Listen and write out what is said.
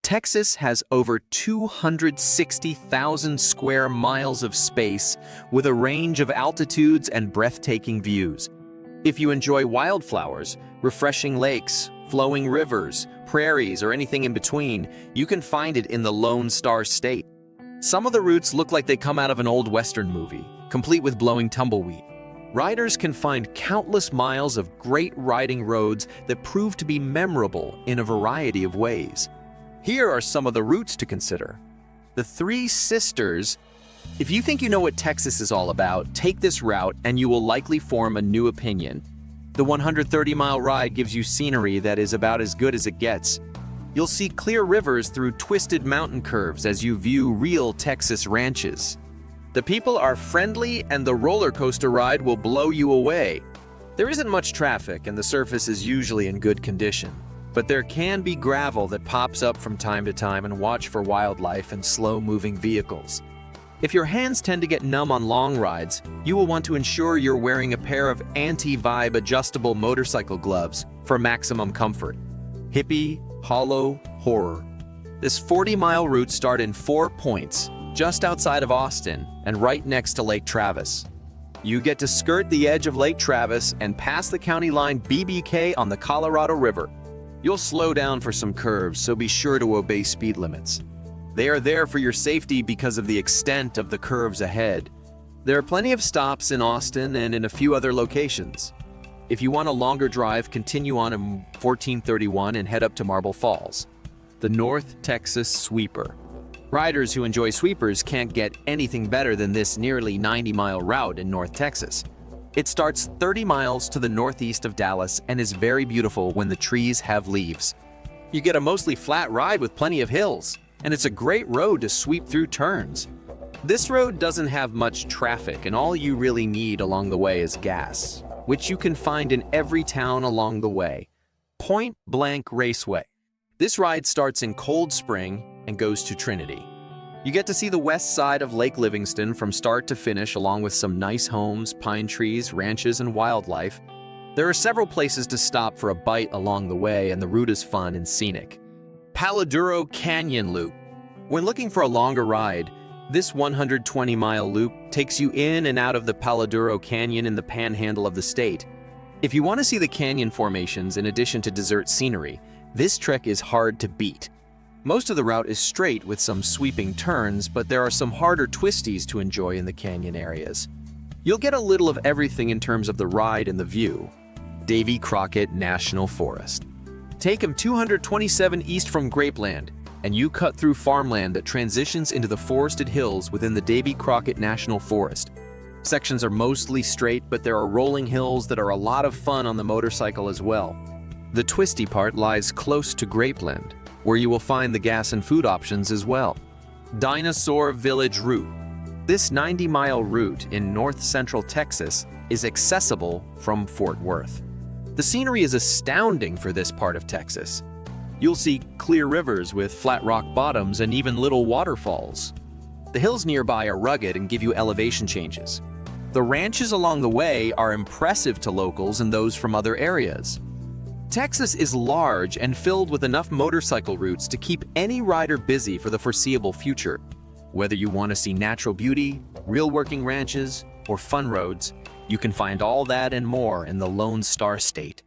Texas has over 260,000 square miles of space with a range of altitudes and breathtaking views. If you enjoy wildflowers, refreshing lakes, flowing rivers, prairies, or anything in between, you can find it in the Lone Star State. Some of the routes look like they come out of an old Western movie, complete with blowing tumbleweed. Riders can find countless miles of great riding roads that prove to be memorable in a variety of ways. Here are some of the routes to consider. The Three Sisters. If you think you know what Texas is all about, take this route and you will likely form a new opinion. The 130-mile ride gives you scenery that is about as good as it gets. You'll see clear rivers through twisted mountain curves as you view real Texas ranches. The people are friendly and the roller coaster ride will blow you away. There isn't much traffic and the surface is usually in good condition. But there can be gravel that pops up from time to time, and watch for wildlife and slow-moving vehicles. If your hands tend to get numb on long rides, you will want to ensure you're wearing a pair of anti-vibe adjustable motorcycle gloves for maximum comfort. Hippie, Hollow, Horror. This 40-mile route starts in 4 points, just outside of Austin and right next to Lake Travis. You get to skirt the edge of Lake Travis and pass the county line BBK on the Colorado River. You'll slow down for some curves, so be sure to obey speed limits. They are there for your safety because of the extent of the curves ahead. There are plenty of stops in Austin and in a few other locations. If you want a longer drive, continue on 1431 and head up to Marble Falls, the North Texas Sweeper. Riders who enjoy sweepers can't get anything better than this nearly 90-mile route in North Texas. It starts 30 miles to the northeast of Dallas and is very beautiful when the trees have leaves. You get a mostly flat ride with plenty of hills, and it's a great road to sweep through turns. This road doesn't have much traffic, and all you really need along the way is gas, which you can find in every town along the way. Point Blank Raceway. This ride starts in Cold Spring and goes to Trinity. You get to see the west side of Lake Livingston from start to finish, along with some nice homes, pine trees, ranches, and wildlife. There are several places to stop for a bite along the way, and the route is fun and scenic. Paladuro Canyon Loop. When looking for a longer ride, this 120-mile loop takes you in and out of the Paladuro Canyon in the panhandle of the state. If you want to see the canyon formations in addition to desert scenery, this trek is hard to beat. Most of the route is straight with some sweeping turns, but there are some harder twisties to enjoy in the canyon areas. You'll get a little of everything in terms of the ride and the view. Davy Crockett National Forest. Take him 227 east from Grapeland, and you cut through farmland that transitions into the forested hills within the Davy Crockett National Forest. Sections are mostly straight, but there are rolling hills that are a lot of fun on the motorcycle as well. The twisty part lies close to Grapeland, where you will find the gas and food options as well. Dinosaur Village Route. This 90-mile route in north-central Texas is accessible from Fort Worth. The scenery is astounding for this part of Texas. You'll see clear rivers with flat rock bottoms and even little waterfalls. The hills nearby are rugged and give you elevation changes. The ranches along the way are impressive to locals and those from other areas. Texas is large and filled with enough motorcycle routes to keep any rider busy for the foreseeable future. Whether you want to see natural beauty, real working ranches, or fun roads, you can find all that and more in the Lone Star State.